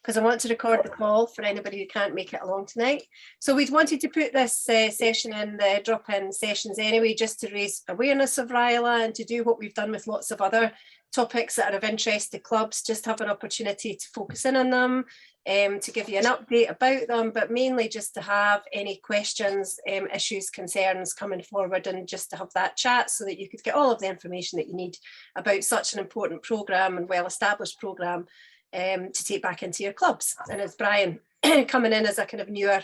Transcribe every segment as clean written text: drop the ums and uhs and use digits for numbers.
because I want to record the call for anybody who can't make it along tonight. So we'd wanted to put this session in the drop-in sessions anyway, just to raise awareness of RYLA and to do what we've done with lots of other topics that are of interest to clubs, just have an opportunity to focus in on them, to give you an update about them, but mainly just to have any questions, issues, concerns coming forward, and just to have that chat so that you could get all of the information that you need about such an important programme and well-established programme to take back into your clubs. And as Brian coming in as a kind of newer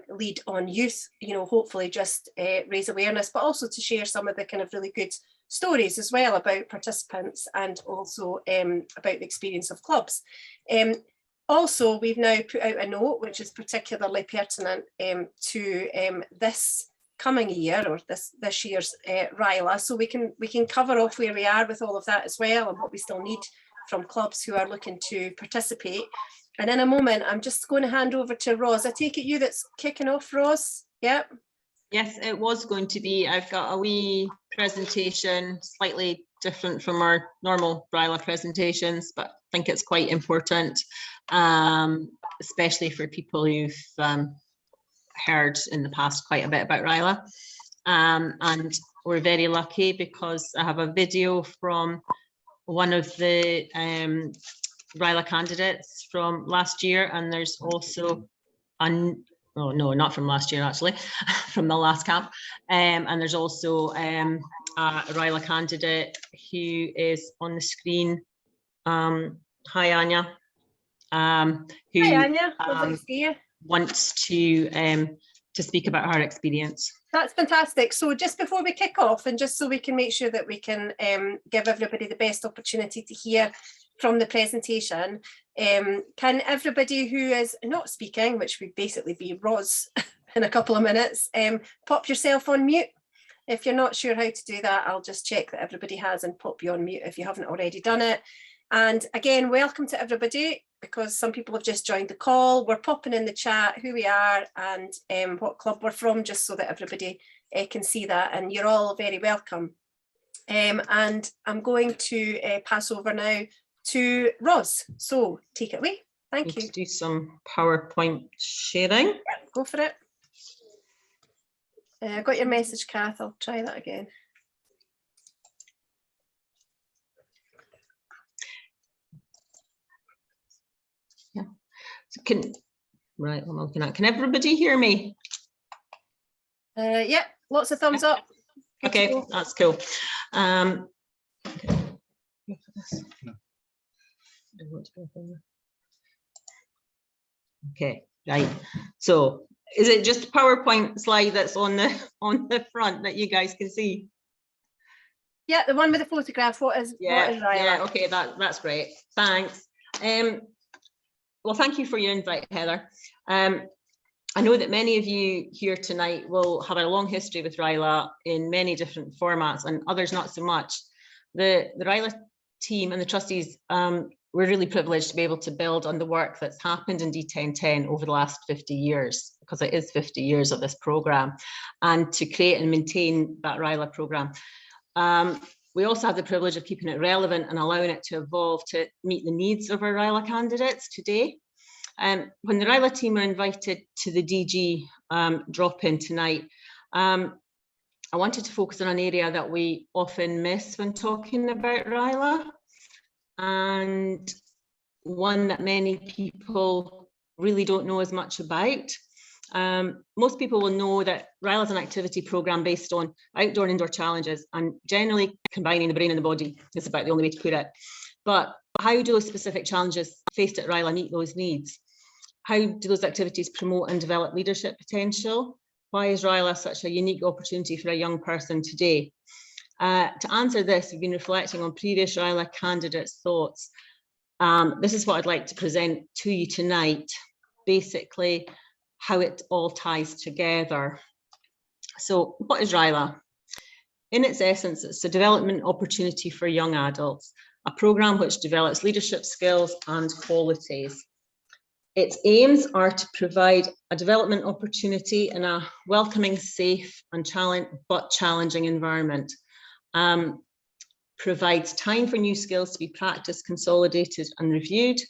lead on youth, you know, hopefully just raise awareness, but also to share some of the kind of really good stories as well about participants and also about the experience of clubs. Also, we've now put out a note which is particularly pertinent to this coming year, or this year's RYLA, so we can cover off where we are with all of that as well, and what we still need from clubs who are looking to participate. And in a moment, I'm just going to hand over to Ros. I take it you that's kicking off, Ros? Yep. Yes, it was going to be. I've got a wee presentation, slightly different from our normal RYLA presentations, but I think it's quite important, especially for people who've heard in the past quite a bit about RYLA. And we're very lucky because I have a video from one of the RYLA candidates from last year, and there's also oh no, not from last year actually, from the last camp, and there's also a RYLA candidate who is on the screen. Hi Anya, who Hi Anya, lovely to see you. Wants to speak about her experience. That's fantastic. So just before we kick off, and just so we can make sure that we can give everybody the best opportunity to hear from the presentation, can everybody who is not speaking, which would basically be Ros in a couple of minutes, pop yourself on mute? If you're not sure how to do that, I'll just check that everybody has and pop you on mute if you haven't already done it. And again, welcome to everybody, because some people have just joined the call. We're popping in the chat who we are and what club we're from, just so that everybody can see that, and you're all very welcome. And I'm going to pass over now to Ros. So take it away. Thank you. Do some PowerPoint sharing. Yeah, go for it. I got your message, Kath. I'll try that again. Yeah. So right, I'm looking at. Can everybody hear me? Yeah, lots of thumbs up. Good okay, that's cool. Okay, right. So is it just a PowerPoint slide that's on the front that you guys can see? Yeah, the one with the photograph. What is RYLA? Yeah, okay, that's great. Thanks. Well, thank you for your invite, Heather. I know that many of you here tonight will have a long history with RYLA in many different formats, and others not so much. The RYLA team and the trustees, we're really privileged to be able to build on the work that's happened in D1010 over the last 50 years, because it is 50 years of this programme, and to create and maintain that RYLA programme. We also have the privilege of keeping it relevant and allowing it to evolve to meet the needs of our RYLA candidates today. When the RYLA team are invited to the DG drop-in tonight, I wanted to focus on an area that we often miss when talking about RYLA, and one that many people really don't know as much about. Most people will know that RYLA is an activity programme based on outdoor and indoor challenges, and generally combining the brain and the body is about the only way to put it. But how do those specific challenges faced at RYLA meet those needs? How do those activities promote and develop leadership potential? Why is RYLA such a unique opportunity for a young person today? To answer this, we've been reflecting on previous RYLA candidates' thoughts. This is what I'd like to present to you tonight, basically how it all ties together. So what is RYLA? In its essence, it's a development opportunity for young adults, a programme which develops leadership skills and qualities. Its aims are to provide a development opportunity in a welcoming, safe and challenging environment. Provides time for new skills to be practiced, consolidated and reviewed,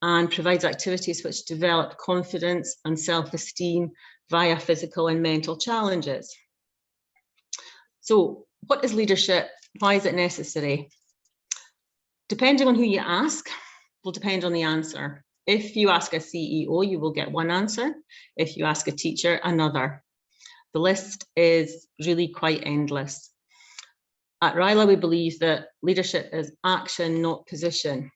and provides activities which develop confidence and self-esteem via physical and mental challenges. So what is leadership? Why is it necessary? Depending on who you ask, will depend on the answer. If you ask a CEO, you will get one answer. If you ask a teacher, another. The list is really quite endless. At RYLA, we believe that leadership is action, not position.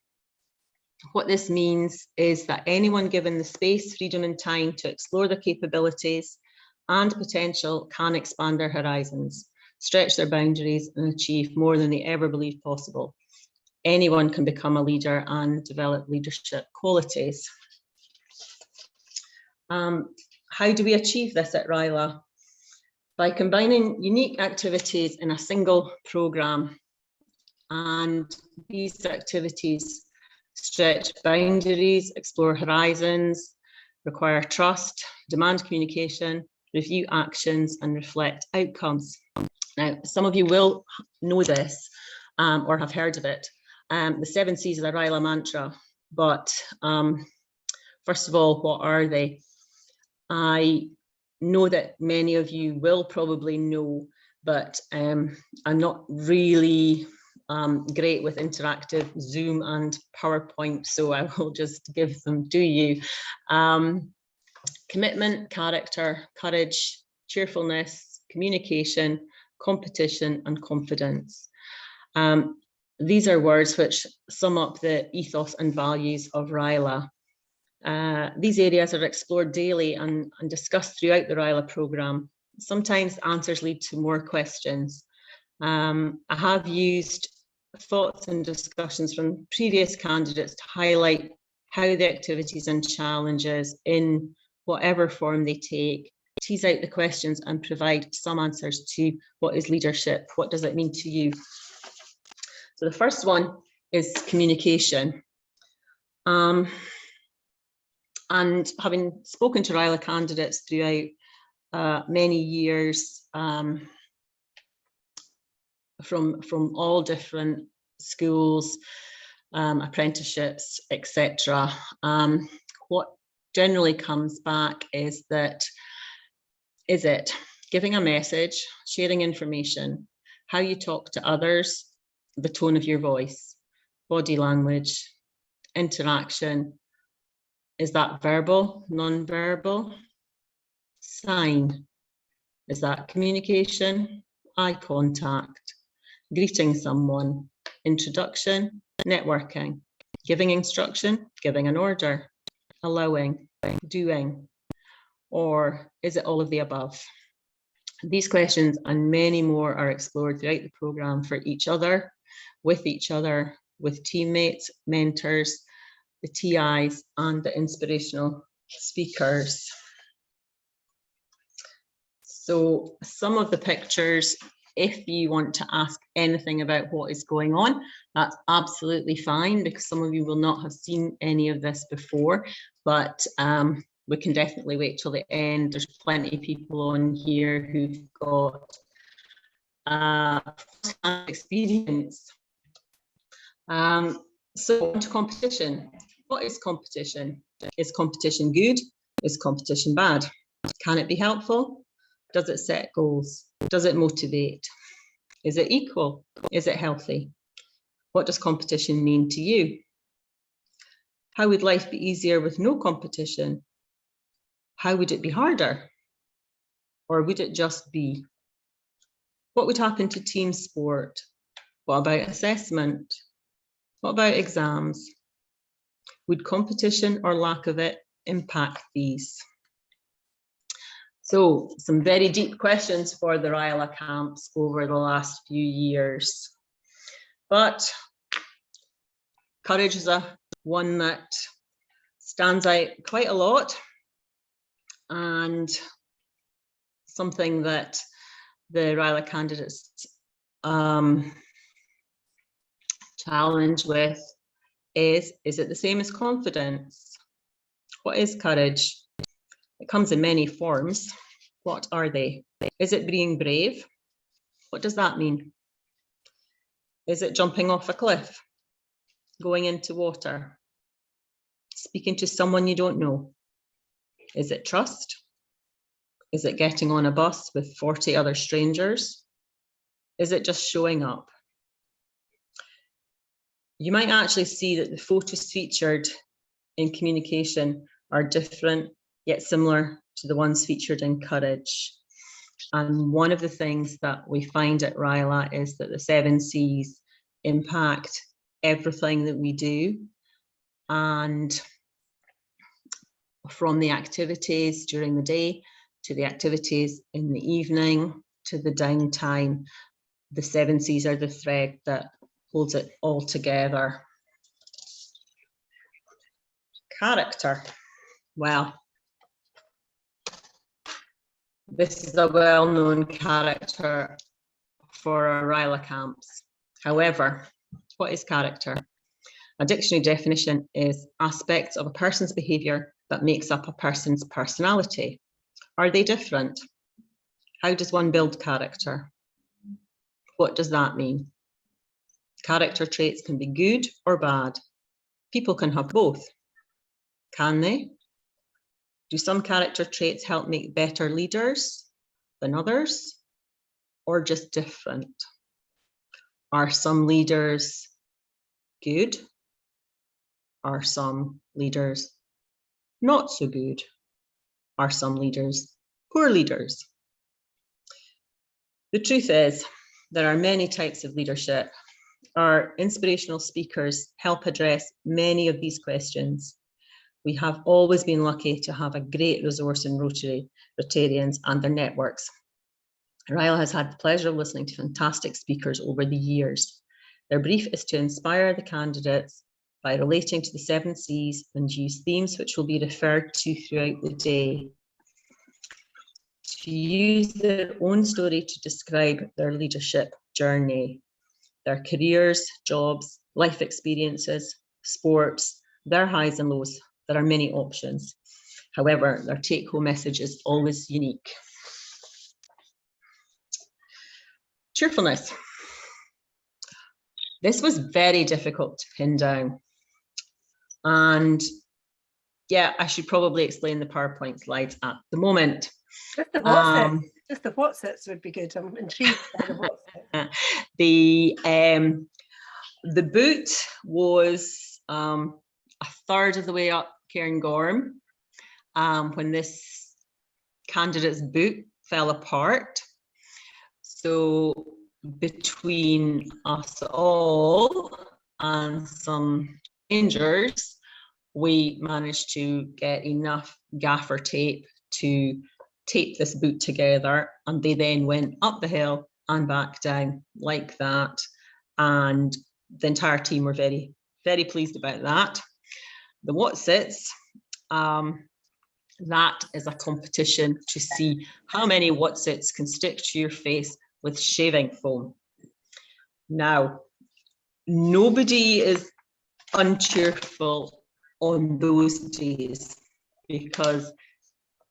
What this means is that anyone given the space, freedom, and time to explore their capabilities and potential can expand their horizons, stretch their boundaries, and achieve more than they ever believed possible. Anyone can become a leader and develop leadership qualities. How do we achieve this at RYLA? By combining unique activities in a single programme, and these activities stretch boundaries, explore horizons, require trust, demand communication, review actions, and reflect outcomes. Now, some of you will know this or have heard of it. The 7 C's is a RYLA mantra, but first of all, what are they? I know that many of you will probably know, but I'm not really great with interactive Zoom and PowerPoint, so I will just give them to you. Commitment, character, courage, cheerfulness, communication, competition, and confidence. These are words which sum up the ethos and values of RYLA. These areas are explored daily and discussed throughout the RYLA programme. Sometimes answers lead to more questions. I have used thoughts and discussions from previous candidates to highlight how the activities and challenges, in whatever form they take, tease out the questions and provide some answers to what is leadership, what does it mean to you? So the first one is communication. And having spoken to RYLA candidates throughout many years from all different schools, apprenticeships, etc., what generally comes back is that, is it giving a message, sharing information, how you talk to others, the tone of your voice, body language, interaction? Is that verbal, non-verbal? Sign, is that communication, eye contact, greeting someone, introduction, networking, giving instruction, giving an order, allowing, doing, or is it all of the above? These questions and many more are explored throughout the programme for each other, with teammates, mentors, the TIs, and the inspirational speakers. So some of the pictures, if you want to ask anything about what is going on, that's absolutely fine, because some of you will not have seen any of this before, but we can definitely wait till the end. There's plenty of people on here who've got experience. So on to competition. What is competition? Is competition good? Is competition bad? Can it be helpful? Does it set goals? Does it motivate? Is it equal? Is it healthy? What does competition mean to you? How would life be easier with no competition? How would it be harder? Or would it just be? What would happen to team sport? What about assessment? What about exams? Would competition or lack of it impact these? So some very deep questions for the RYLA camps over the last few years. But courage is one that stands out quite a lot, and something that the RYLA candidates challenge with is it the same as confidence? What is courage? It comes in many forms. What are they? Is it being brave? What does that mean? Is it jumping off a cliff? Going into water? speaking to someone you don't know? Is it trust? Is it getting on a bus with 40 other strangers? Is it just showing up? You might actually see that the photos featured in communication are different, yet similar to the ones featured in courage. And one of the things that we find at RYLA is that the 7 C's impact everything that we do. And from the activities during the day to the activities in the evening to the downtime, the 7 C's are the thread that holds it all together. Character. Well, this is a well-known character for our RYLA camps. However, what is character? A dictionary definition is aspects of a person's behaviour that makes up a person's personality. Are they different? How does one build character? What does that mean? Character traits can be good or bad. People can have both. Can they? Do some character traits help make better leaders than others, or just different? Are some leaders good? Are some leaders not so good? Are some leaders poor leaders? The truth is, there are many types of leadership. Our inspirational speakers help address many of these questions. We have always been lucky to have a great resource in Rotarians and their networks. RYLA has had the pleasure of listening to fantastic speakers over the years. Their brief is to inspire the candidates by relating to the 7 C's and use themes which will be referred to throughout the day. To use their own story to describe their leadership journey, their careers, jobs, life experiences, sports, their highs and lows. There are many options. However, their take-home message is always unique. Cheerfulness. This was very difficult to pin down. And yeah, I should probably explain the PowerPoint slides at the moment. Just the what's-its would be good. I'm intrigued by the what's-its. The boot was a third of the way up Cairngorm when this candidate's boot fell apart. So between us all and some strangers, we managed to get enough gaffer tape to tape this boot together, and they then went up the hill and back down like that. And the entire team were very, very pleased about that. The what's-its, that is a competition to see how many what's-its can stick to your face with shaving foam. Now, nobody is uncheerful on those days because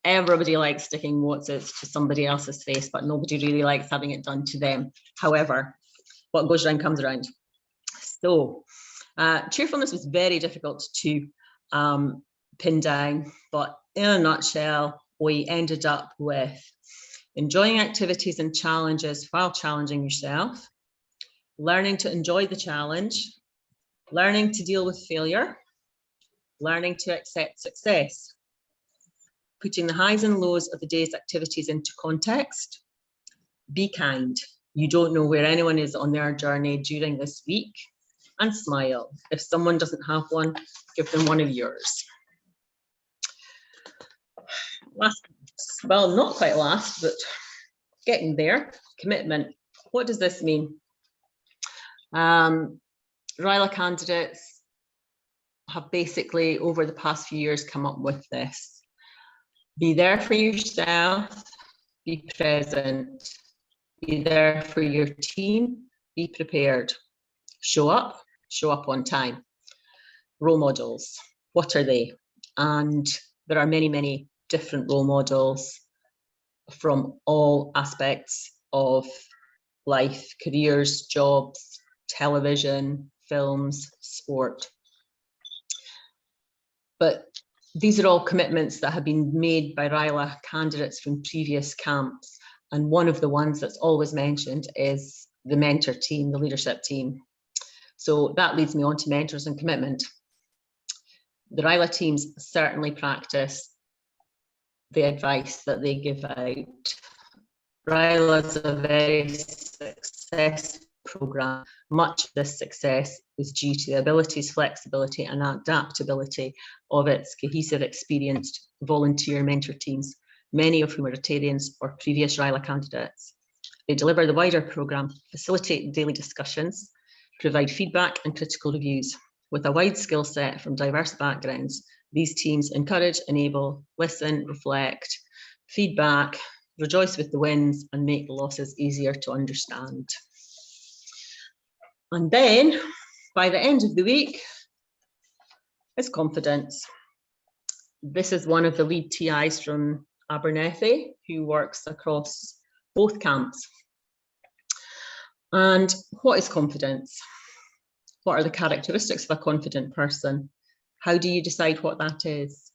everybody likes sticking what's-its to somebody else's face, but nobody really likes having it done to them. However, what goes around comes around. So cheerfulness was very difficult to pin down, but in a nutshell, we ended up with enjoying activities and challenges while challenging yourself, learning to enjoy the challenge, learning to deal with failure, learning to accept success, putting the highs and lows of the day's activities into context, be kind. You don't know where anyone is on their journey during this week, and smile. If someone doesn't have one, give them one of yours. Last, well, not quite last, but getting there, commitment. What does this mean? RYLA candidates have basically, over the past few years, come up with this. Be there for yourself, be present, be there for your team, be prepared. Show up on time. Role models, what are they? And there are many, many different role models from all aspects of life, careers, jobs, television, films, sport. But these are all commitments that have been made by RYLA candidates from previous camps. And one of the ones that's always mentioned is the mentor team, the leadership team. So that leads me on to mentors and commitment. The RYLA teams certainly practice the advice that they give out. RYLA is a very successful programme. Much of this success is due to the abilities, flexibility and adaptability of its cohesive, experienced volunteer mentor teams, many of whom are Rotarians or previous RYLA candidates. They deliver the wider programme, facilitate daily discussions, provide feedback and critical reviews. With a wide skill set from diverse backgrounds, these teams encourage, enable, listen, reflect, feedback, rejoice with the wins and make the losses easier to understand. And then by the end of the week is confidence. This is one of the lead TIs from Abernethy who works across both camps. And what is confidence? What are the characteristics of a confident person? How do you decide what that is?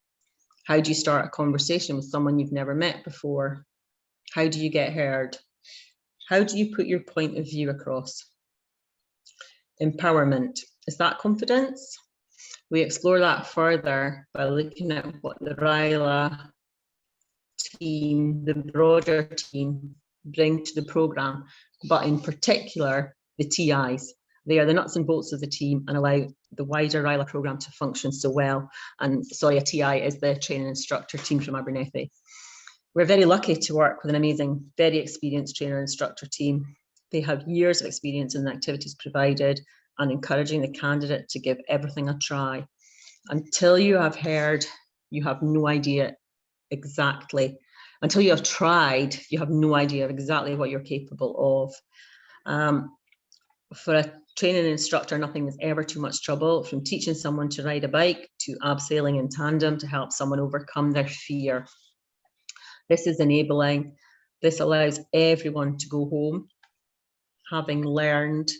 How do you start a conversation with someone you've never met before? How do you get heard? How do you put your point of view across? Empowerment, is that confidence? We explore that further by looking at what the RYLA team, the broader team, bring to the programme, but in particular, the TIs. They are the nuts and bolts of the team and allow the wider RYLA programme to function so well. And sorry, a TI is the training instructor team from Abernethy. We're very lucky to work with an amazing, very experienced trainer instructor team. They have years of experience in the activities provided and encouraging the candidate to give everything a try. Until you have heard, you have no idea exactly. Until you have tried, you have no idea of exactly what you're capable of. For a training instructor, nothing is ever too much trouble, from teaching someone to ride a bike to abseiling in tandem to help someone overcome their fear. This is enabling. This allows everyone to go home having learned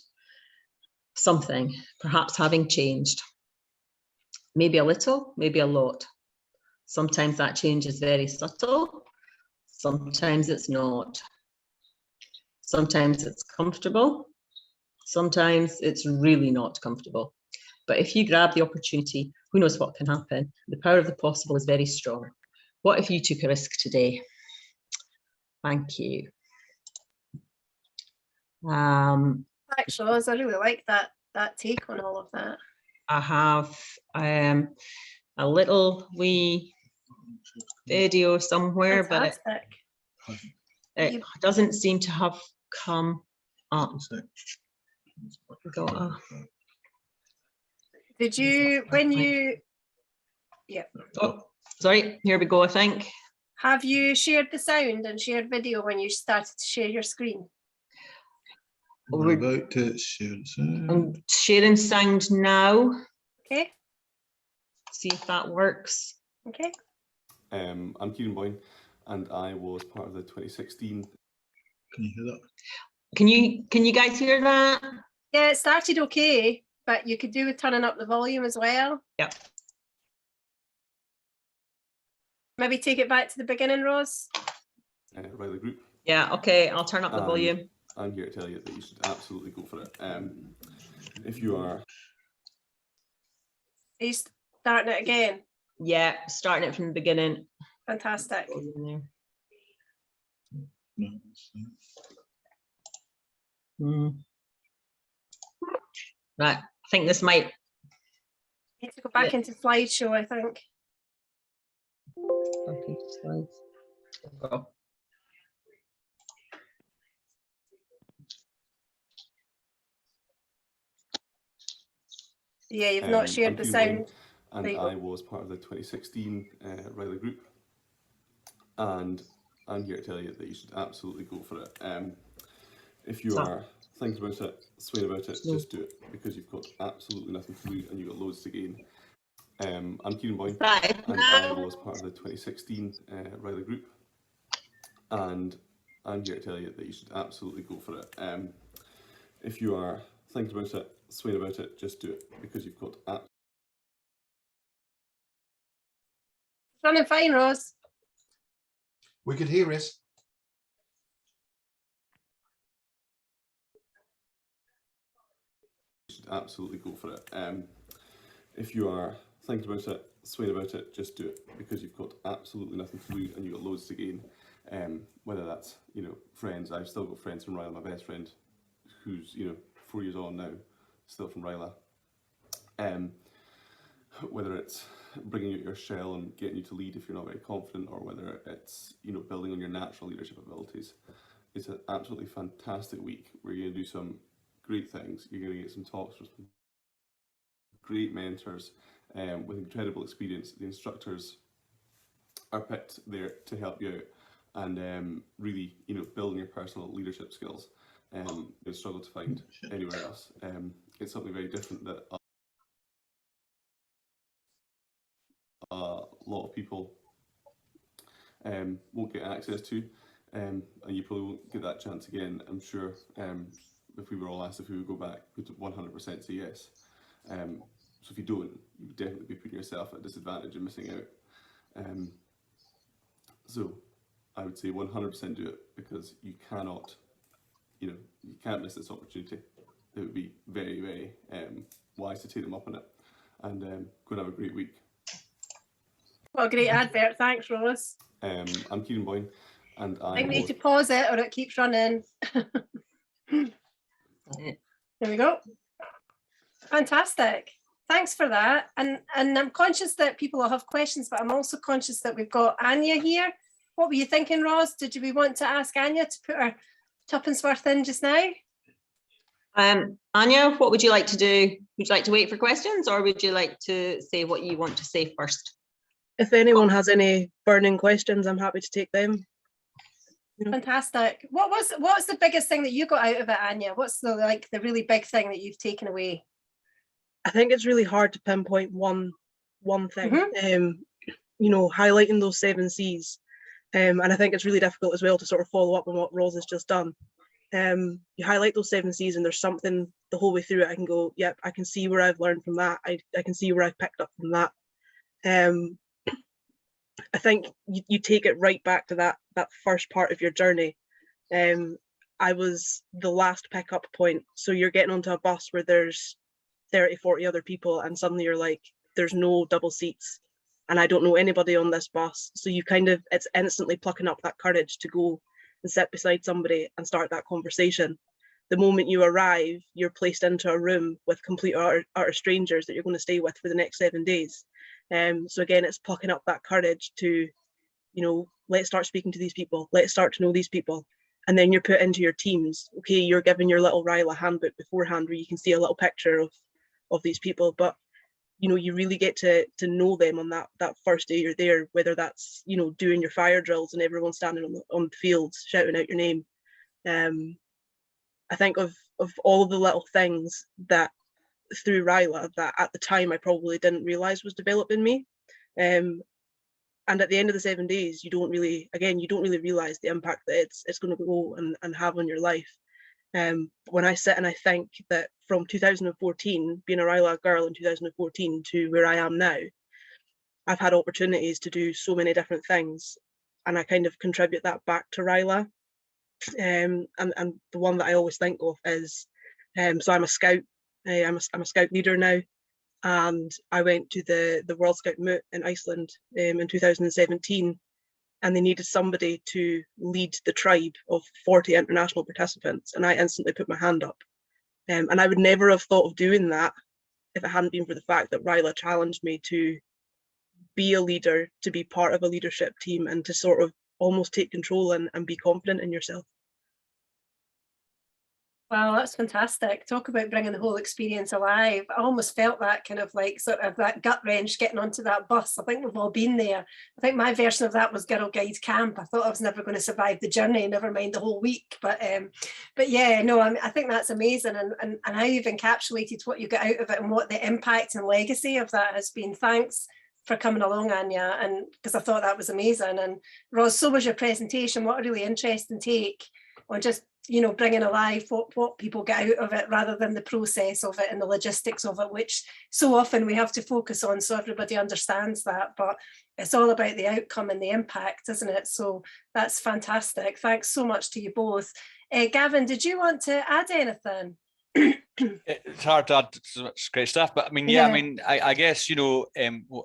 something, perhaps having changed. Maybe a little, maybe a lot. Sometimes that change is very subtle. Sometimes it's not. Sometimes it's comfortable. Sometimes it's really not comfortable. But if you grab the opportunity, who knows what can happen? The power of the possible is very strong. What if you took a risk today? Thank you. Thanks, Roz. I really like that take on all of that. I have a little wee video somewhere, Fantastic. but it doesn't seem to have come up. Did you, when you, yeah. Oh, sorry, here we go, I think. Have you shared the sound and shared video when you started to share your screen? We're about to share sound. I'm sharing sound now. Okay. See if that works. Okay. I'm Kieran Boyne, and I was part of the 2016. Can you hear that? Can you guys hear that? Yeah, it started okay, but you could do with turning up the volume as well. Yep. Maybe take it back to the beginning, Rose. RYLA group. Yeah, okay, I'll turn up the volume. I'm here to tell you that you should absolutely go for it. If you are... Are you starting it again? Yeah, starting it from the beginning. Fantastic. Right, I think this might... Need to go back into slideshow, I think. Okay, slides. Oh. Yeah, you've not shared the sound. And I was part of the 2016 RYLA group, and I'm here to tell you that you should absolutely go for it. If you are thinking about it, swaying about it, just do it, because you've got absolutely nothing to lose and you've got loads to gain. I'm Kieran Boyne, and I was part of the 2016 RYLA group, and I'm here to tell you that you should absolutely go for it. If you are thinking about it, swaying about it, just do it, because you've got Running fine, Ros. We could hear us. You should absolutely go for it. If you are thinking about it, swaying about it, just do it, because you've got absolutely nothing to lose and you've got loads to gain. Whether that's, you know, friends. I've still got friends from RYLA. My best friend, who's, you know, 4 years on now, still from RYLA. Whether it's bringing out your shell and getting you to lead if you're not very confident, or whether it's, you know, building on your natural leadership abilities. It's an absolutely fantastic week where you're going to do some great things. You're going to get some talks from some great mentors with incredible experience. The instructors are picked there to help you out and really, you know, building your personal leadership skills. You'll struggle to find anywhere else. It's something very different that a lot of people won't get access to, and you probably won't get that chance again. I'm sure if we were all asked if we would go back, we'd 100% say yes. So if you don't, you would definitely be putting yourself at a disadvantage and missing out. So I would say 100% do it, because you cannot, you know, you can't miss this opportunity. It would be very, very wise to take them up on it, and go and have a great week. What a great advert. Thanks, Ros. I'm Kieran Boyne, and I think we need to pause it or it keeps running. There we go. Fantastic. Thanks for that. And I'm conscious that people will have questions, but I'm also conscious that we've got Anya here. What were you thinking, Ros? Did we want to ask Anya to put her tuppence worth in just now? Anya, what would you like to do? Would you like to wait for questions, or would you like to say what you want to say first? If anyone has any burning questions, I'm happy to take them. Fantastic. What's the biggest thing that you got out of it, Anya? What's the really big thing that you've taken away? I think it's really hard to pinpoint one thing. You know, highlighting those 7 C's, and I think it's really difficult as well to sort of follow up on what Ros has just done. You highlight those 7 C's, and there's something the whole way through it. I can go, yep, I can see where I've learned from that. I can see where I've picked up from that. I think you take it right back to that first part of your journey. I was the last pickup point, so you're getting onto a bus where there's 30, 40 other people, and suddenly you're like, there's no double seats, and I don't know anybody on this bus. So you it's instantly plucking up that courage to go and sit beside somebody and start that conversation. The moment you arrive, you're placed into a room with complete utter strangers that you're going to stay with for the next 7 days. So again, it's plucking up that courage to, you know, let's start speaking to these people, let's start to know these people. And then you're put into your teams. Okay, you're given your little RYLA handbook beforehand where you can see a little picture of these people, but you know, you really get to know them on that first day you're there, whether that's, you know, doing your fire drills and everyone standing on the fields shouting out your name. I think of all of the little things that through RYLA that at the time I probably didn't realize was developing me. And at the end of the 7 days, you don't really realize the impact that it's going to go and have on your life. When I sit and I think that from 2014, being a RYLA girl in 2014 to where I am now, I've had opportunities to do so many different things, and I kind of contribute that back to RYLA. And the one that I always think of is, so I'm a scout. I'm a scout leader now, and I went to the World Scout Moot in Iceland in 2017, and they needed somebody to lead the tribe of 40 international participants, and I instantly put my hand up. And I would never have thought of doing that if it hadn't been for the fact that RYLA challenged me to be a leader, to be part of a leadership team, and to sort of almost take control and be confident in yourself. Wow, that's fantastic. Talk about bringing the whole experience alive. I almost felt that kind of like sort of that gut wrench getting onto that bus. I think we've all been there. I think my version of that was Girl Guide Camp. I thought I was never going to survive the journey, never mind the whole week. But yeah, no, I think that's amazing. And how you've encapsulated what you got out of it and what the impact and legacy of that has been. Thanks for coming along, Anya, and because I thought that was amazing. And Ros, so was your presentation. What a really interesting take on just you know, bringing alive what people get out of it rather than the process of it and the logistics of it, which so often we have to focus on so everybody understands that, but it's all about the outcome and the impact, isn't it? So that's fantastic. Thanks so much to you both. Gavin, did you want to add anything? It's hard to add, it's great stuff, but I mean, yeah, Yeah. I mean, I guess, you know,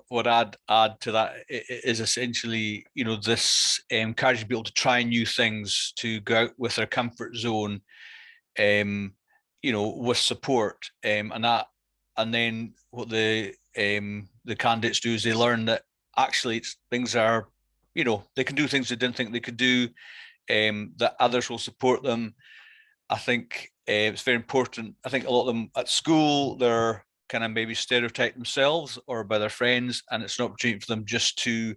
what I'd add to that is essentially, you know, this encouraging people to try new things, to go out with their comfort zone, you know, with support, and then what the candidates do is they learn that actually things are, you know, they can do things they didn't think they could do, that others will support them. I think it's very important. I think a lot of them at school, they're kind of maybe stereotype themselves or by their friends, and it's an opportunity for them just to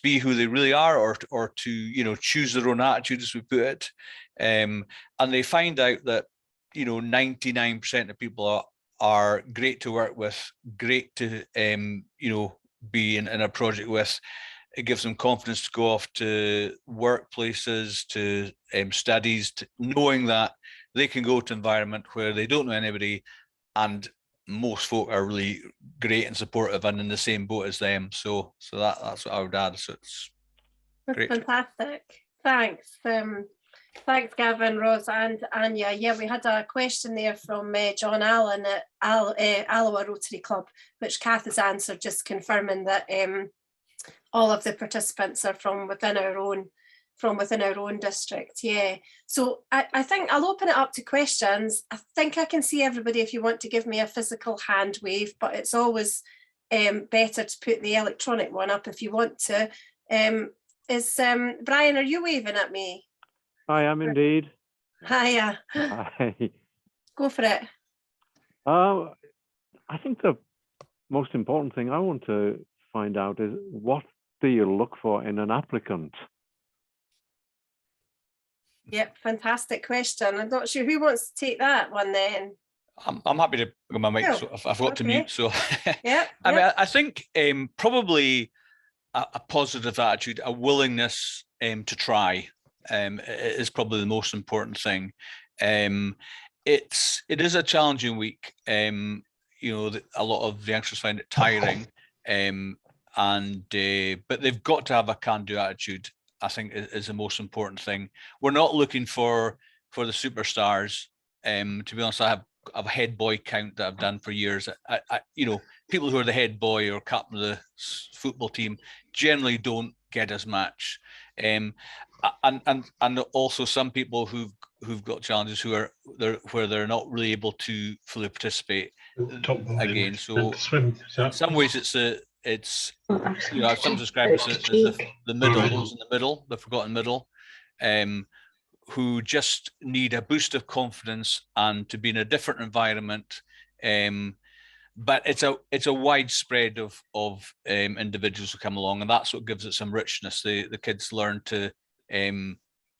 be who they really are, or to, you know, choose their own attitude, as we put it. And they find out that, you know, 99% of people are great to work with, great to, you know, be in a project with. It gives them confidence to go off to workplaces, to studies, to knowing that they can go to an environment where they don't know anybody, and most folk are really great and supportive and in the same boat as them. So that's what I would add. So it's great. Fantastic. Thanks. Thanks, Gavin, Ros, and Anya. Yeah, we had a question there from John Allen at Alloa Rotary Club, which Kath has answered, just confirming that all of the participants are from within our own district. Yeah, so I think I'll open it up to questions. I think I can see everybody if you want to give me a physical hand wave, but it's always better to put the electronic one up if you want to. Brian, are you waving at me? I am indeed. Hiya. Hi. Go for it. I think the most important thing I want to find out is, what do you look for in an applicant? Yep, fantastic question. I'm not sure who wants to take that one then. I'm happy to go my mic. Oh, So I've got to okay. mute. So Yeah. I mean, I think probably a positive attitude, a willingness to try, is probably the most important thing. It is a challenging week. You know, a lot of the youngsters find it tiring, but they've got to have a can-do attitude, I think, is the most important thing. We're not looking for the superstars. To be honest, I have a head boy count that I've done for years. You know, people who are the head boy or captain of the football team generally don't get as much. And also some people who've got challenges where they're not really able to fully participate again. So in some ways it's you know, some describe it as the middle, those in the middle, the forgotten middle, who just need a boost of confidence and to be in a different environment. But it's a widespread of individuals who come along, and that's what gives it some richness. The kids learn to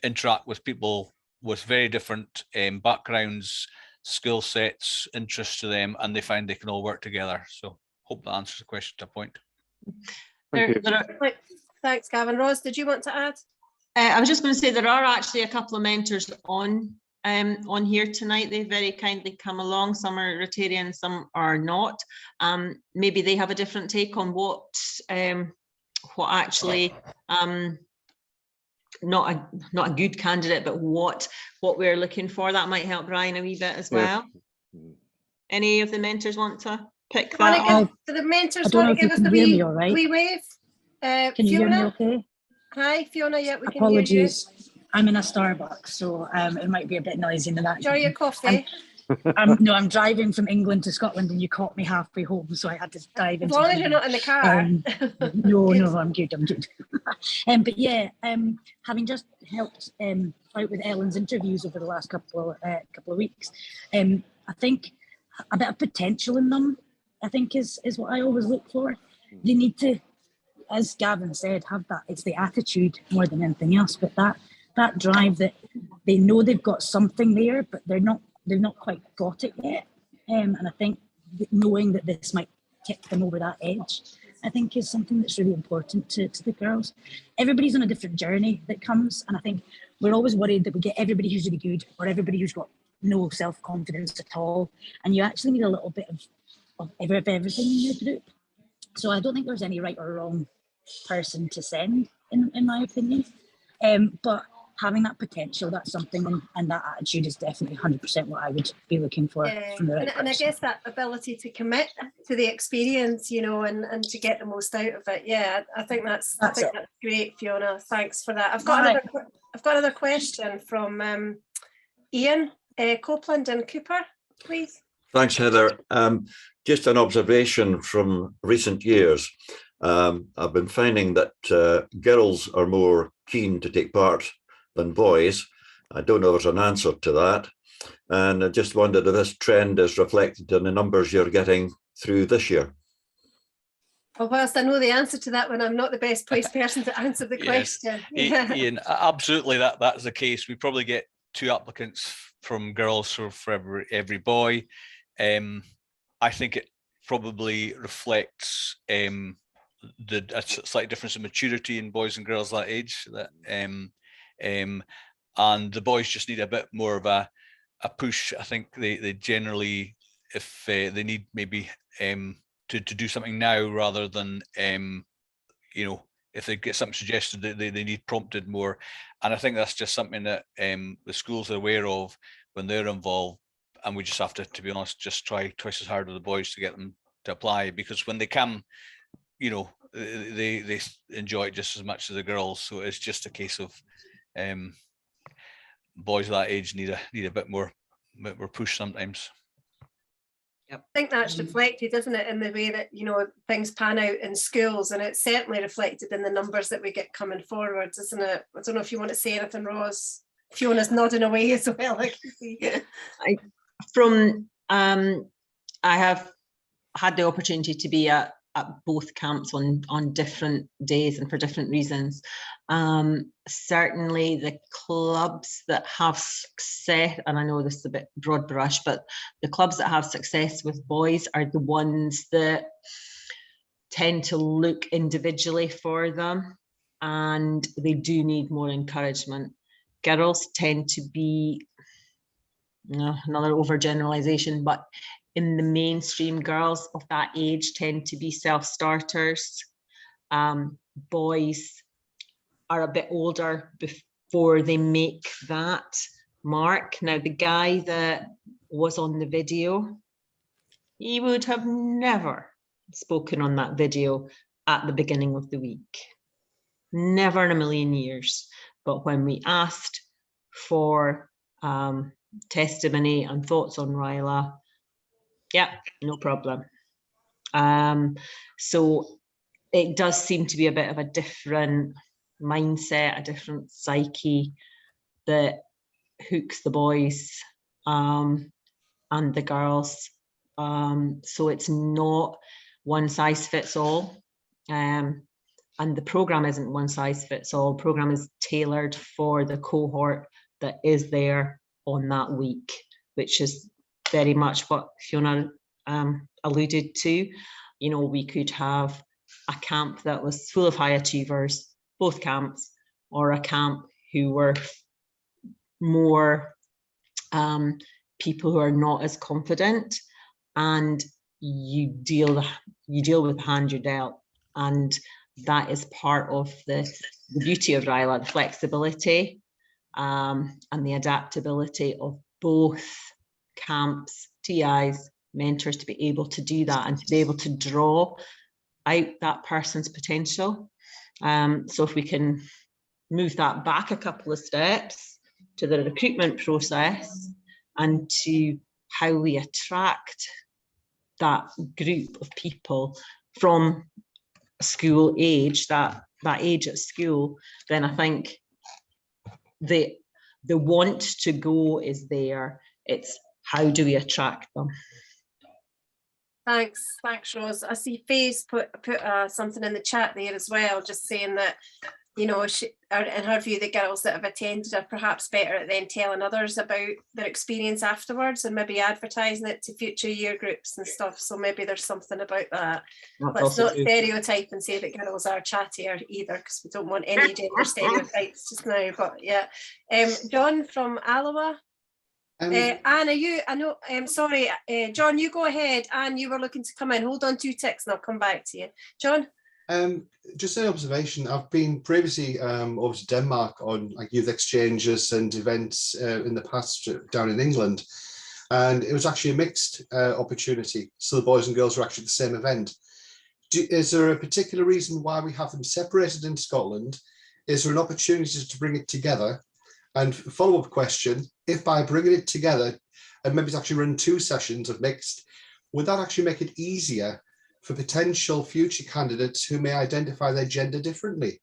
interact with people with very different backgrounds, skill sets, interests to them, and they find they can all work together. So hope that answers the question to a point. Thanks, Gavin. Ros, did you want to add? I was just going to say there are actually a couple of mentors on here tonight. They very kindly come along. Some are Rotarian, some are not. Maybe they have a different take on what actually not a good candidate, but what we're looking for. That might help Brian a wee bit as well. Any of the mentors want to pick that up? Do the mentors want to give us a wee wave? Can you hear me okay? Hi, Fiona. Yeah, we can Apologies. Hear you. I'm in a Starbucks, so it might be a bit noisy in the background. Enjoy your coffee. No, I'm driving from England to Scotland, and you caught me halfway home, so I had to dive into. As long as you're not in the car. No, I'm good. But yeah, having just helped out with Ellen's interviews over the last couple of weeks, I think a bit of potential in them, I think, is what I always look for. They need to, as Gavin said, have that. It's the attitude more than anything else, but that drive, that they know they've got something there, but they've not quite got it yet. And I think knowing that this might tip them over that edge, I think, is something that's really important to the girls. Everybody's on a different journey that comes, and I think we're always worried that we get everybody who's really good or everybody who's got no self-confidence at all. And you actually need a little bit of everything in your group. So I don't think there's any right or wrong person to send, in my opinion. But having that potential, that's something, and that attitude is definitely 100% what I would be looking for from the right person. And I guess that ability to commit to the experience, you know, and to get the most out of it. Yeah, I think that's great, Fiona. Thanks for that. I've got another question from Ian Copeland and Cooper, please. Thanks, Heather. Just an observation from recent years. I've been finding that girls are more keen to take part than boys. I don't know if there's an answer to that. And I just wondered if this trend is reflected in the numbers you're getting through this year. Well, whilst I know the answer to that one, I'm not the best placed person to answer the question. Ian, absolutely, that's the case. We probably get 2 applicants from girls for every boy. I think it probably reflects a slight difference in maturity in boys and girls that age. And the boys just need a bit more of a push. I think they generally, if they need maybe to do something now rather than you know, if they get something suggested, they need prompted more. And I think that's just something that the schools are aware of when they're involved, and we just have to be honest, just try twice as hard with the boys to get them to apply, because when they come, you know, they enjoy it just as much as the girls. So it's just a case of boys that age need a bit more push sometimes. Yep. I think that's reflected, isn't it, in the way that, you know, things pan out in schools, and it's certainly reflected in the numbers that we get coming forward, isn't it? I don't know if you want to say anything, Ros. Fiona's nodding away as well. I can see. I have had the opportunity to be at both camps on different days and for different reasons. Certainly the clubs that have success, and I know this is a bit broad brush, but the clubs that have success with boys are the ones that tend to look individually for them, and they do need more encouragement. Girls tend to be, another overgeneralization, but in the mainstream, girls of that age tend to be self-starters. Boys are a bit older before they make that mark. Now, the guy that was on the video, he would have never spoken on that video at the beginning of the week. Never in a million years. But when we asked for testimony and thoughts on RYLA, yeah, no problem. So it does seem to be a bit of a different mindset, a different psyche that hooks the boys and the girls. So it's not one size fits all. And the program isn't one size fits all. The program is tailored for the cohort that is there on that week, which is very much what Fiona alluded to. You know, we could have a camp that was full of high achievers, both camps, or a camp who were more people who are not as confident, and you deal with the hand you're dealt. And that is part of the beauty of RYLA, the flexibility and the adaptability of both camps, TIs, mentors, to be able to do that and to be able to draw out that person's potential. So if we can move that back a couple of steps to the recruitment process and to how we attract that group of people from school age, that age at school, then I think the want to go is there. It's how do we attract them? Thanks, Ros. I see Faye's put something in the chat there as well, just saying that you know, in her view, the girls that have attended are perhaps better at then telling others about their experience afterwards and maybe advertising it to future year groups and stuff. So maybe there's something about that. Let's not stereotype and say that girls are chattier either, because we don't want any gender stereotypes just now. But yeah, John from Alloa. Anne, are you? I know. Sorry, John, you go ahead. Anne, you were looking to come in. Hold on 2 ticks, and I'll come back to you, John. Just an observation. I've been previously over to Denmark on like youth exchanges and events in the past down in England, and it was actually a mixed opportunity. So the boys and girls were actually at the same event. Is there a particular reason why we have them separated in Scotland? Is there an opportunity to bring it together? And follow-up question, if by bringing it together and maybe it's actually run 2 sessions of mixed, would that actually make it easier for potential future candidates who may identify their gender differently?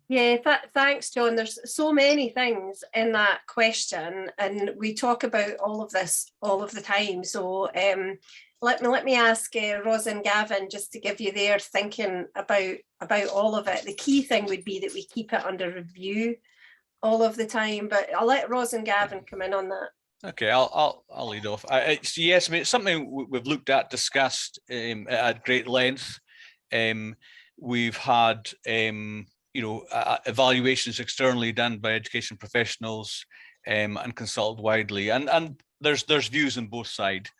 Yeah, thanks, John. There's so many things in that question, and we talk about all of this all of the time. So let me ask Ros and Gavin just to give you their thinking about all of it. The key thing would be that we keep it under review all of the time, but I'll let Ros and Gavin come in on that. Okay, I'll lead off. Yes, I mean, it's something we've looked at, discussed at great length. We've had evaluations externally done by education professionals and consulted widely, and there's views on both sides.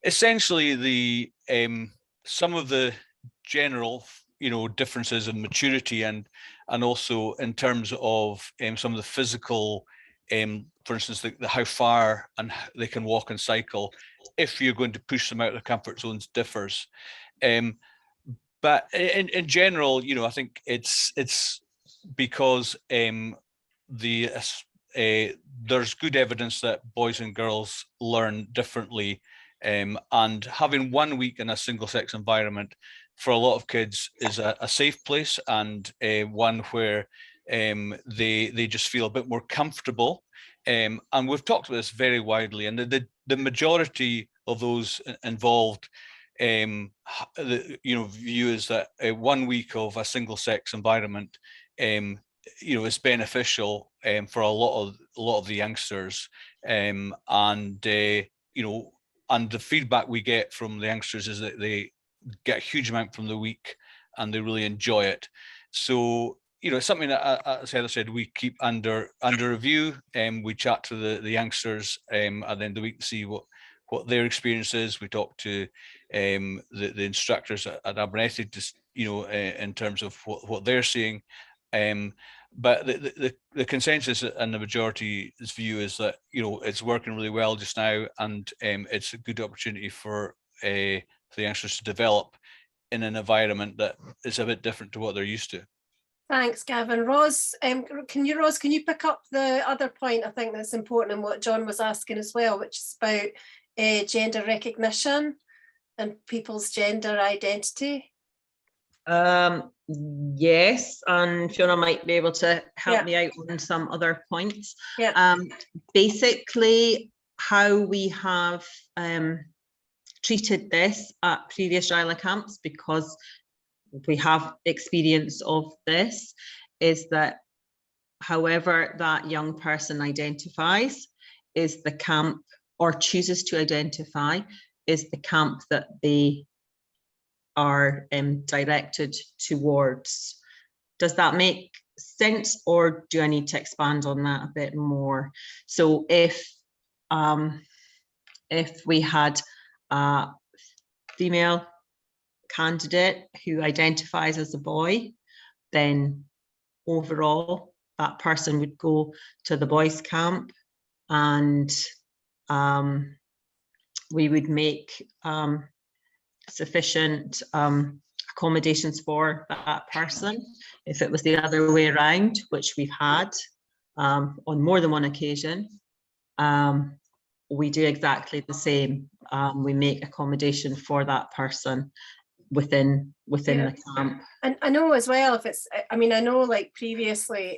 Essentially, the some of the general differences in maturity and also in terms of some of the physical, for instance, the how far and they can walk and cycle, if you're going to push them out of their comfort zones, differs. But in general, I think it's because there's good evidence that boys and girls learn differently, and having 1 week in a single-sex environment for a lot of kids is a safe place, and one where they just feel a bit more comfortable. And we've talked about this very widely, and the majority of those involved view is that 1 week of a single-sex environment is beneficial for a lot of the youngsters, and the feedback we get from the youngsters is that they get a huge amount from the week and they really enjoy it. So it's something that, as Heather said, we keep under review, and we chat to the youngsters at the end of the week to see what their experience is. We talk to the instructors at Abernethy, just in terms of what they're seeing. But the consensus and the majority's view is that it's working really well just now, and it's a good opportunity for the youngsters to develop in an environment that is a bit different to what they're used to. Thanks, Gavin. Ros, can you pick up the other point I think that's important and what John was asking as well, which is about gender recognition and people's gender identity? Yes, and Fiona might be able to help me out on some other points. Basically, how we have treated this at previous RYLA camps, because we have experience of this, is that however that young person identifies is the camp, or chooses to identify, is the camp that they are directed towards. Does that make sense, or do I need to expand on that a bit more? So if we had a female candidate who identifies as a boy, then overall that person would go to the boys' camp, and we would make sufficient accommodations for that person. If it was the other way around, which we've had on more than one occasion, we do exactly the same. We make accommodation for that person within the camp. And I know as well, if it's, I mean, I know like previously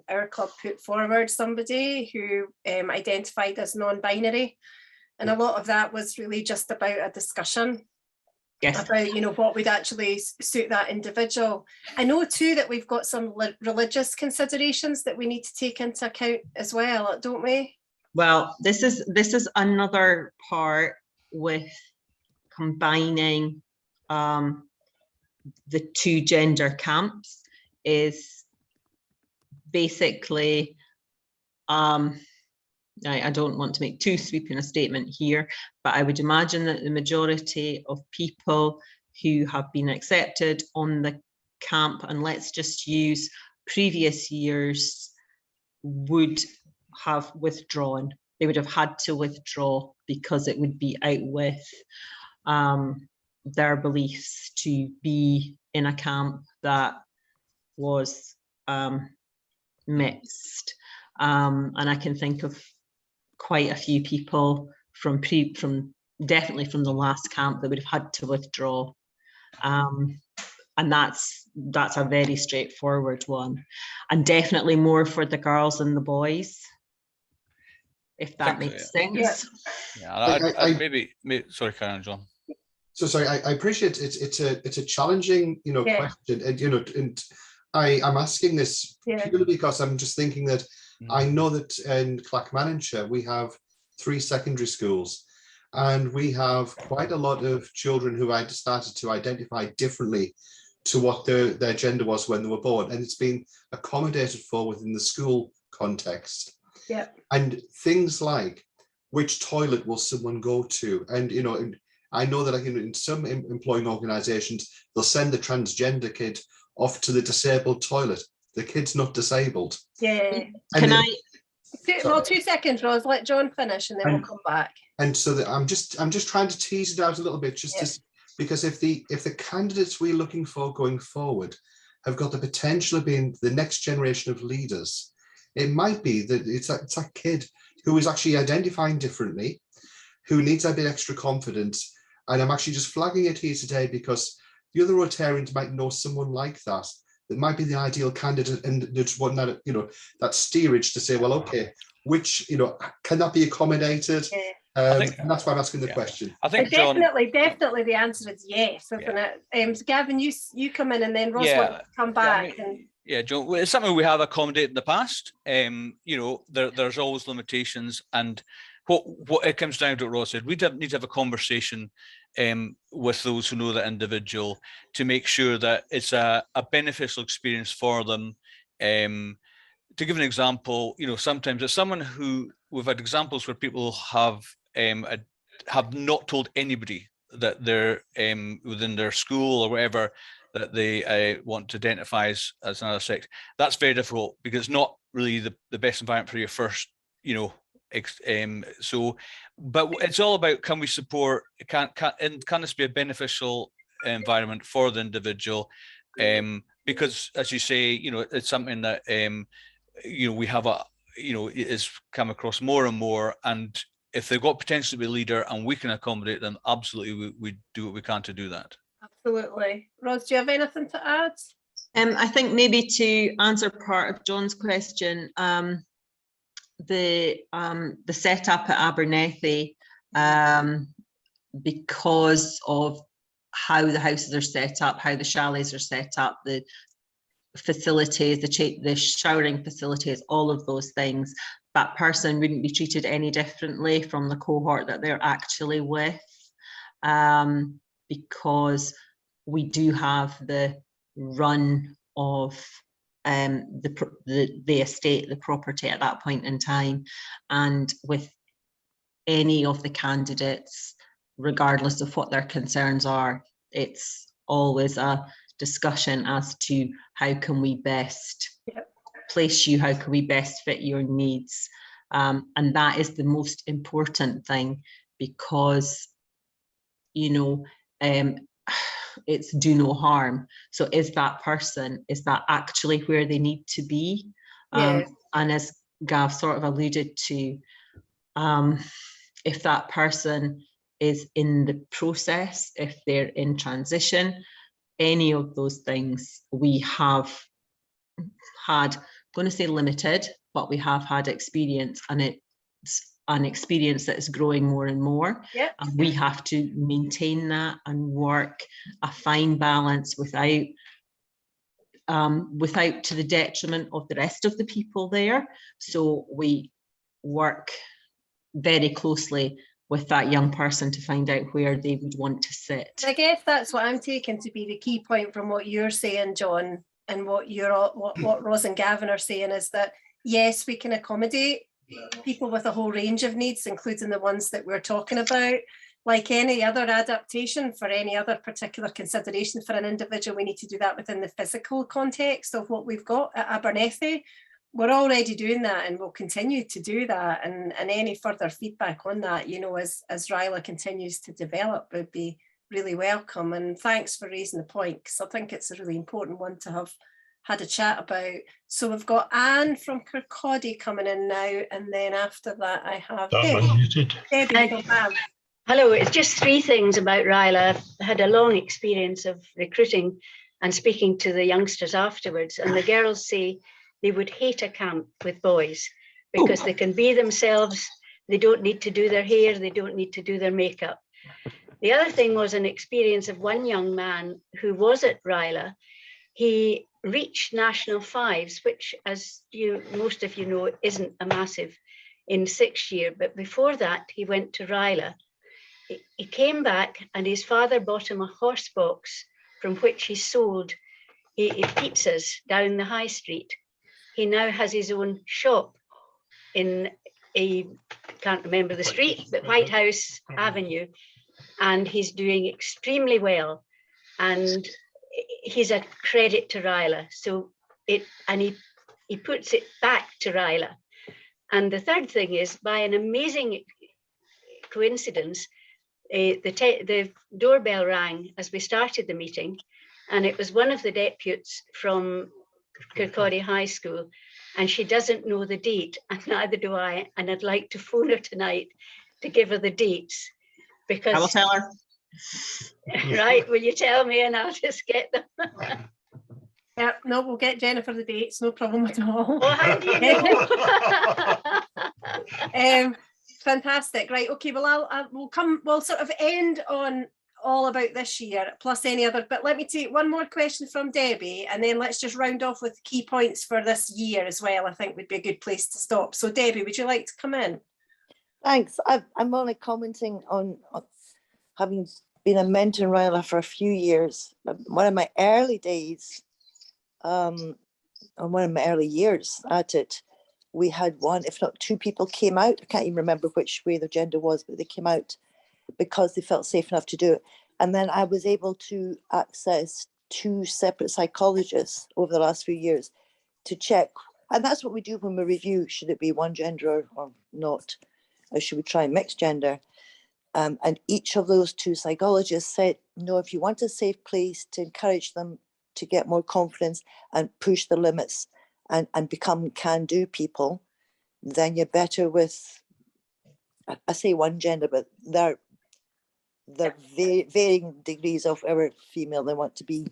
our club put forward somebody who identified as non-binary, and a lot of that was really just about a discussion Yes. About, you know, what would actually suit that individual. I know too that we've got some religious considerations that we need to take into account as well, don't we? Well, this is another part with combining the two gender camps, is basically, I don't want to make too sweeping a statement here, but I would imagine that the majority of people who have been accepted on the camp, and let's just use previous years, would have withdrawn. They would have had to withdraw because it would be out with their beliefs to be in a camp that was mixed. And I can think of quite a few people from definitely from the last camp that would have had to withdraw. And that's a very straightforward one, and definitely more for the girls than the boys, if that makes sense. Yeah, maybe sorry, carry on, John. So sorry, I appreciate it's a challenging, you know, question, and you know, and I'm asking this purely because I'm just thinking that I know that in Clackmannanshire we have 3 secondary schools, and we have quite a lot of children who I started to identify differently to what their gender was when they were born, and it's been accommodated for within the school context. Yeah. And things like which toilet will someone go to, and you know, and I know that in some employing organisations they'll send the transgender kid off to the disabled toilet. The kid's not disabled. Yeah. Can I? Well, 2 seconds, Ros. Let John finish, and then we'll come back. And so that I'm just trying to tease it out a little bit, just to, because if the candidates we're looking for going forward have got the potential of being the next generation of leaders, it might be that it's that kid who is actually identifying differently, who needs a bit extra confidence. And I'm actually just flagging it here today because the other Rotarians might know someone like that. That might be the ideal candidate, and there's one that, you know, that steerage to say, well, okay, which, you know, can that be accommodated? And that's why I'm asking the question. I think definitely the answer is yes, isn't it? Gavin, you come in, and then Ross will come back. John, it's something we have accommodated in the past. You know, there's always limitations, and what it comes down to, what Ross said, we need to have a conversation with those who know that individual to make sure that it's a beneficial experience for them. To give an example, you know, sometimes it's someone who, we've had examples where people have not told anybody that they're within their school or whatever that they want to identify as another sex. That's very difficult because it's not really the best environment for your first, you know, so, but it's all about, can we support, can this be a beneficial environment for the individual? Because as you say, you know, it's something that you know, we have it's come across more and more, and if they've got potential to be a leader and we can accommodate them, absolutely we do what we can to do that. Absolutely. Ros, do you have anything to add? I think maybe to answer part of John's question, the setup at Abernethy, because of how the houses are set up, how the chalets are set up, the facilities, the showering facilities, all of those things, that person wouldn't be treated any differently from the cohort that they're actually with, because we do have the run of the estate, the property at that point in time, and with any of the candidates, regardless of what their concerns are, it's always a discussion as to how can we best place you, how can we best fit your needs, and that is the most important thing, because, you know, it's do no harm. So is that person, is that actually where they need to be? And as Gav sort of alluded to, if that person is in the process, if they're in transition, any of those things, we have had, I'm going to say limited, but we have had experience, and it's an experience that is growing more and more. Yep. And we have to maintain that and work a fine balance without to the detriment of the rest of the people there. So we work very closely with that young person to find out where they would want to sit. I guess that's what I'm taking to be the key point from what you're saying, John, and what Ros and Gavin are saying is that, yes, we can accommodate people with a whole range of needs, including the ones that we're talking about. Like any other adaptation for any other particular consideration for an individual, we need to do that within the physical context of what we've got at Abernethy. We're already doing that and we'll continue to do that. And any further feedback on that, you know, as RYLA continues to develop would be really welcome. And thanks for raising the point, because I think it's a really important one to have had a chat about. So we've got Anne from Kirkcaldy coming in now, and then after that I have Debbie. Hello, it's just three things about RYLA. I had a long experience of recruiting and speaking to the youngsters afterwards, and the girls say they would hate a camp with boys because they can be themselves. They don't need to do their hair. They don't need to do their makeup. The other thing was an experience of one young man who was at RYLA. He reached National Fives, which, as most of you know, isn't a massive in 6th year. But before that, he went to RYLA. He came back and his father bought him a horse box from which he sold pizzas down the high street. He now has his own shop in can't remember the street, but White House Avenue, and he's doing extremely well. And he's a credit to RYLA. So he puts it back to RYLA. And the third thing is, by an amazing coincidence, the doorbell rang as we started the meeting, and it was one of the deputies from Kirkcaldy High School, and she doesn't know the date, and neither do I, and I'd like to phone her tonight to give her the dates, because I will tell her. Right, will you tell me and I'll just get them? Yeah, no, we'll get Jennifer the dates, no problem at all. Well, how do you know? Fantastic. Right, okay, well we'll sort of end on all about this year plus any other, but let me take one more question from Debbie, and then let's just round off with key points for this year as well. I think would be a good place to stop. So Debbie, would you like to come in? Thanks. I'm only commenting on having been a mentor in RYLA for a few years. One of my early days, and one of my early years at it, we had one, if not two people came out. I can't even remember which way their gender was, but they came out because they felt safe enough to do it. And then I was able to access 2 separate psychologists over the last few years to check. And that's what we do when we review, should it be one gender or not? Or should we try mixed gender? And each of those 2 psychologists said, no, if you want a safe place to encourage them to get more confidence and push the limits and become can-do people, then you're better with, I say one gender, but they're varying degrees of our female they want to be,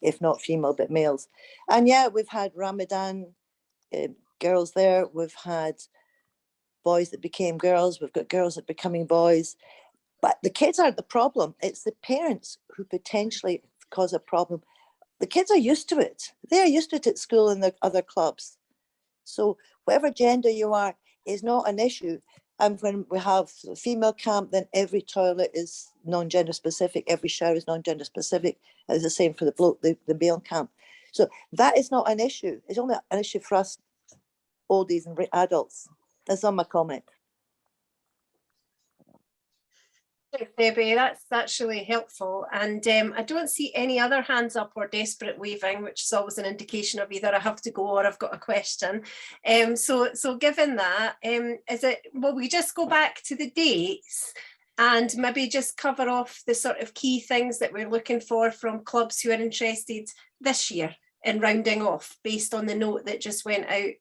if not female, but males. And yeah, we've had Ramadan girls there. We've had boys that became girls. We've got girls that are becoming boys. But the kids aren't the problem. It's the parents who potentially cause a problem. The kids are used to it. They're used to it at school and the other clubs. So whatever gender you are is not an issue. And when we have a female camp, then every toilet is non-gender specific. Every shower is non-gender specific. And it's the same for the male camp. So that is not an issue. It's only an issue for us oldies and adults. That's on my comment. Thanks, Debbie. That's really helpful. And I don't see any other hands up or desperate waving, which is always an indication of either I have to go or I've got a question. So given that, will we just go back to the dates and maybe just cover off the sort of key things that we're looking for from clubs who are interested this year in rounding off, based on the note that just went out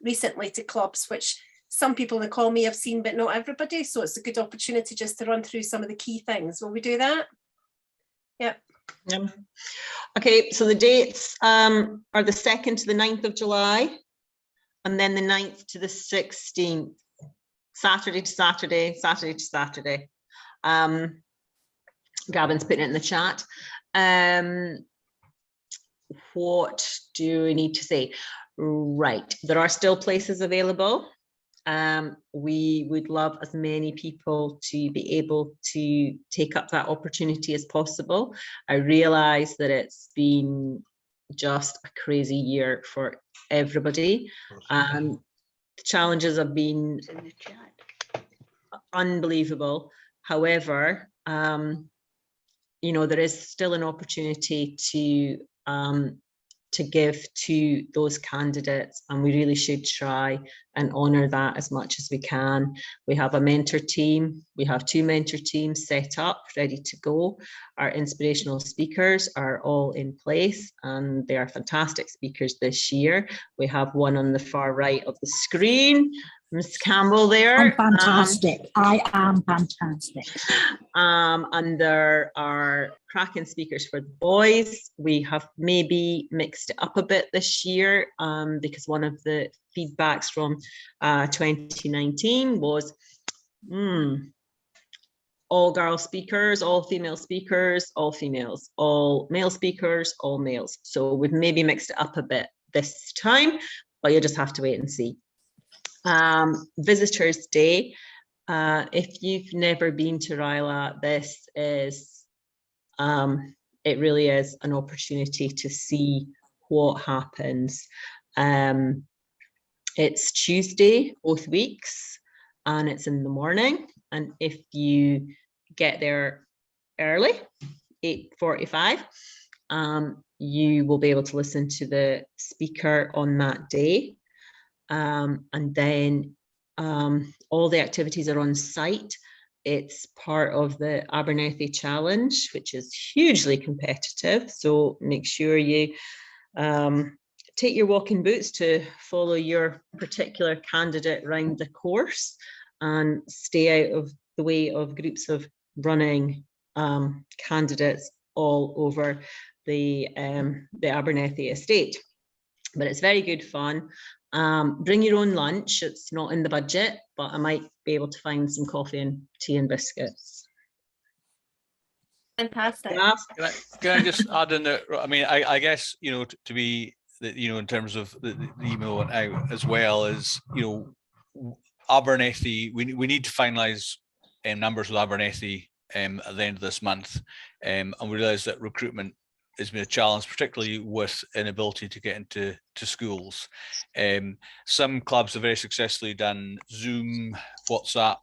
recently to clubs, which some people in the call may have seen, but not everybody. So it's a good opportunity just to run through some of the key things. Will we do that? Yeah. Okay, so the dates are the 2nd to the 9th of July, and then the 9th to the 16th. Saturday to Saturday, Saturday to Saturday. Gavin's putting it in the chat. What do we need to say? Right, there are still places available. We would love as many people to be able to take up that opportunity as possible. I realise that it's been just a crazy year for everybody. The challenges have been unbelievable. However, you know, there is still an opportunity to give to those candidates, and we really should try and honour that as much as we can. We have a mentor team. We have 2 mentor teams set up, ready to go. Our inspirational speakers are all in place, and they are fantastic speakers this year. We have one on the far right of the screen, Ms. Campbell there. I'm fantastic. I am fantastic. And there are cracking speakers for the boys. We have maybe mixed it up a bit this year because one of the feedbacks from 2019 was all girl speakers, all female speakers, all females, all male speakers, all males. So we've maybe mixed it up a bit this time, but you'll just have to wait and see. Visitors Day. If you've never been to RYLA, this is, it really is an opportunity to see what happens. It's Tuesday, both weeks, and it's in the morning. And if you get there early, 8:45, you will be able to listen to the speaker on that day. And then all the activities are on site. It's part of the Abernethy Challenge, which is hugely competitive. So make sure you take your walking boots to follow your particular candidate round the course and stay out of the way of groups of running candidates all over the Abernethy estate. But it's very good fun. Bring your own lunch. It's not in the budget, but I might be able to find some coffee and tea and biscuits. Fantastic. Yeah. Can I just add in there? I mean, I guess, you know, to be, you know, in terms of the email went out as well as, you know, Abernethy, we need to finalise numbers with Abernethy at the end of this month, and we realise that recruitment has been a challenge, particularly with inability to get into schools. Some clubs have very successfully done Zoom, WhatsApp,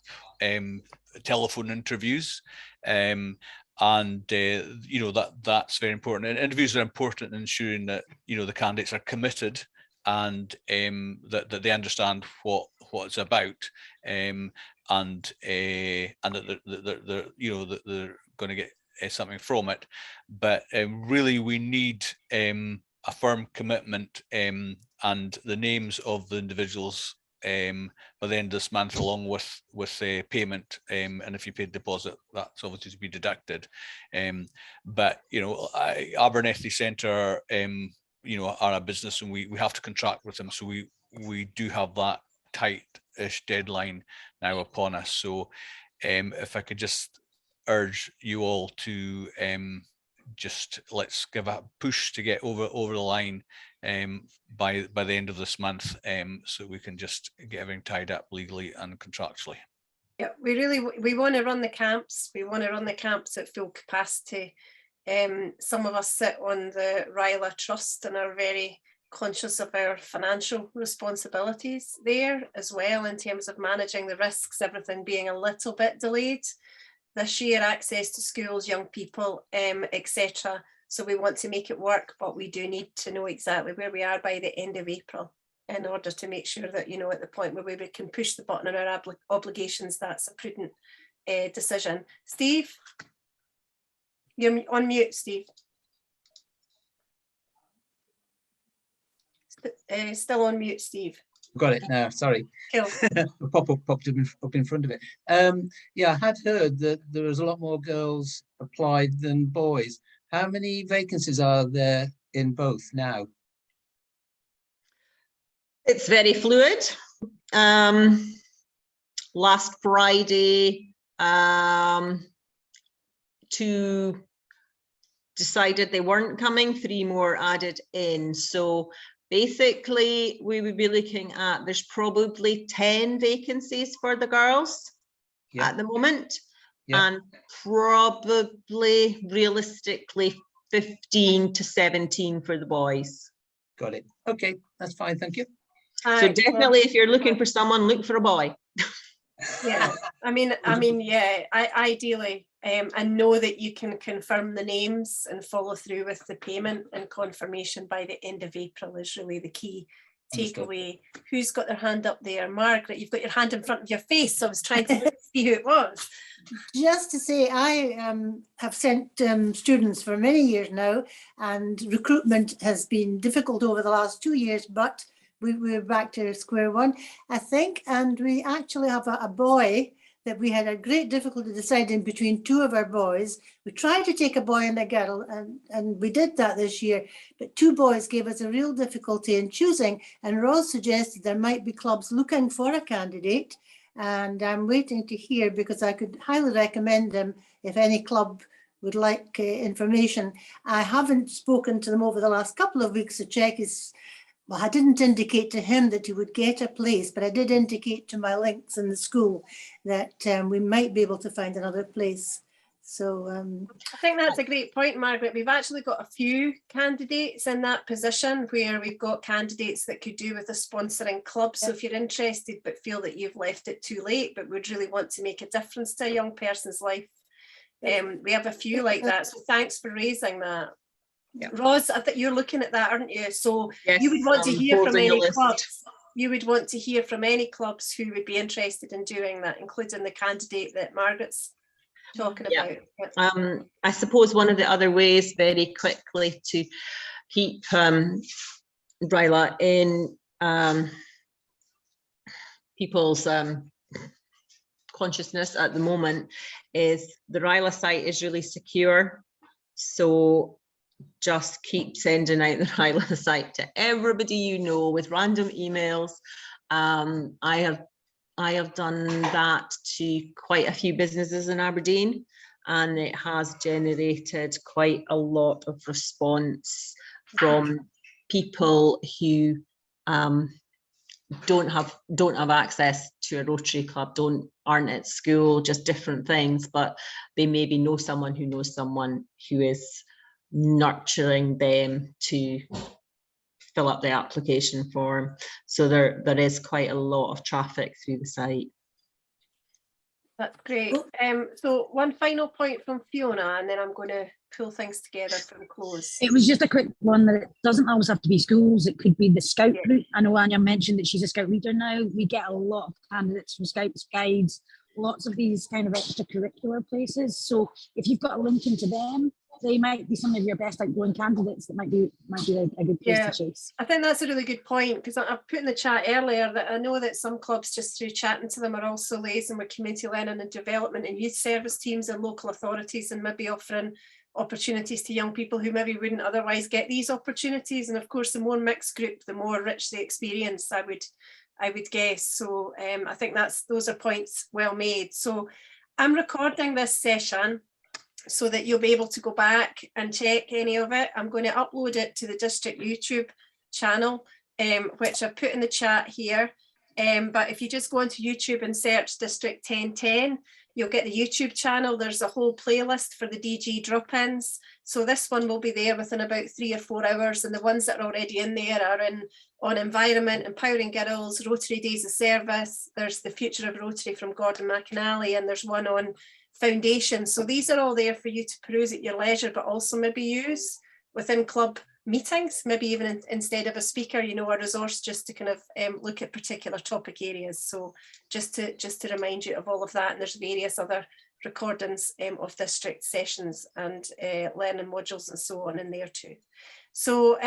telephone interviews, and you know, that's very important. And interviews are important in ensuring that, you know, the candidates are committed and that they understand what it's about, and that they're you know, that they're going to get something from it. But really we need a firm commitment, and the names of the individuals by the end of this month, along with a payment, and if you paid deposit, that's obviously to be deducted. But you know, Abernethy Centre, you know, are a business, and we have to contract with them, so we do have that tight-ish deadline now upon us. So if I could just urge you all to just let's give a push to get over the line by the end of this month, so we can just get everything tied up legally and contractually. Yeah, we want to run the camps. We want to run the camps at full capacity. Some of us sit on the RYLA Trust and are very conscious of our financial responsibilities there as well, in terms of managing the risks, everything being a little bit delayed this year, access to schools, young people, etc. So we want to make it work, but we do need to know exactly where we are by the end of April in order to make sure that, you know, at the point where we can push the button on our obligations, that's a prudent decision. Steve, you're on mute, Steve. Still on mute, Steve. Got it now, sorry. Cool. Popped up in front of it. Yeah, I had heard that there was a lot more girls applied than boys. How many vacancies are there in both now? It's very fluid. last Friday, 2 decided they weren't coming, 3 more added in. So basically we would be looking at, there's probably 10 vacancies for the girls at the moment, and probably realistically 15 to 17 for the boys. Got it. Okay, that's fine. Thank you. So definitely, if you're looking for someone, look for a boy. Yeah, I mean, yeah, ideally, and know that you can confirm the names and follow through with the payment and confirmation by the end of April is really the key takeaway. Who's got their hand up there? Margaret, you've got your hand in front of your face, so I was trying to see who it was. Just to say, I have sent students for many years now, and recruitment has been difficult over the last 2 years, but we're back to square one, I think, and we actually have a boy that we had a great difficulty deciding between 2 of our boys. We tried to take a boy and a girl, and we did that this year, but 2 boys gave us a real difficulty in choosing, and Ross suggested there might be clubs looking for a candidate, and I'm waiting to hear, because I could highly recommend them if any club would like information. I haven't spoken to them over the last couple of weeks to check his. Well, I didn't indicate to him that he would get a place, but I did indicate to my links in the school that we might be able to find another place. So I think that's a great point, Margaret. We've actually got a few candidates in that position where we've got candidates that could do with a sponsoring club. So if you're interested but feel that you've left it too late but would really want to make a difference to a young person's life, we have a few like that. So thanks for raising that. Roz, I think you're looking at that, aren't you? So yes, you would want to hear from holding a any list. clubs. You would want to hear from any clubs who would be interested in doing that, including the candidate that Margaret's talking about. I suppose one of the other ways, very quickly, to keep RYLA in people's consciousness at the moment is the RYLA site is really secure. So just keep sending out the RYLA site to everybody you know with random emails. I have done that to quite a few businesses in Aberdeen, and it has generated quite a lot of response from people who don't have access to a Rotary Club, aren't at school, just different things, but they maybe know someone who knows someone who is nurturing them to fill up the application form. So there is quite a lot of traffic through the site. That's great. So one final point from Fiona, and then I'm going to pull things together for the close. It was just a quick one that it doesn't always have to be schools. It could be the scout route. I know Anya mentioned that she's a scout leader now. We get a lot of candidates from scouts, guides, lots of these kind of extracurricular places. So if you've got a link into them, they might be some of your best outgoing candidates that might be a good place to chase. I think that's a really good point, because I've put in the chat earlier that I know that some clubs, just through chatting to them, are also liaising with community learning and development and youth service teams and local authorities, and maybe offering opportunities to young people who maybe wouldn't otherwise get these opportunities. And of course, the more mixed group, the more rich the experience, I would guess. So I think those are points well made. So I'm recording this session so that you'll be able to go back and check any of it. I'm going to upload it to the district YouTube channel, which I've put in the chat here. But if you just go onto YouTube and search District 1010, you'll get the YouTube channel. There's a whole playlist for the DG drop-ins. So this one will be there within about 3 or 4 hours. And the ones that are already in there are on environment, empowering girls, Rotary Days of Service. There's the Future of Rotary from Gordon McAnally, and there's one on foundation. So these are all there for you to peruse at your leisure, but also maybe use within club meetings, maybe even instead of a speaker, a resource just to kind of look at particular topic areas. So just to remind you of all of that. And there's various other recordings of district sessions and learning modules and so on in there too. So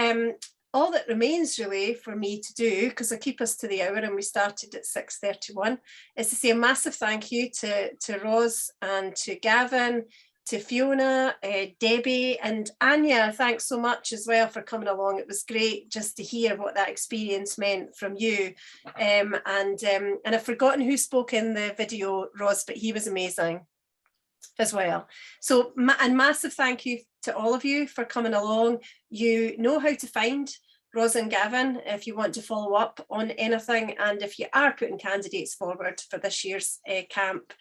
all that remains really for me to do, because I keep us to the hour and we started at 6:31, is to say a massive thank you to Roz and to Gavin to Fiona, Debbie and Anya, thanks so much as well for coming along. It was great just to hear what that experience meant from you. And I've forgotten who spoke in the video, Ros, but he was amazing as well. So, and massive thank you to all of you for coming along. You know how to find Ros and Gavin if you want to follow up on anything, and if you are putting candidates forward for this year's camp,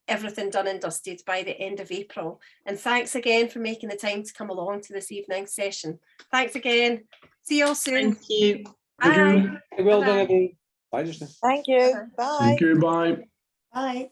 everything done and dusted by the end of April. And thanks again for making the time to come along to this evening's session. Thanks again. See you all soon. Thank you. Bye. Well done, Bye-bye. everyone. Bye, just now. Thank you. Bye. Bye. Thank you. Bye. Bye.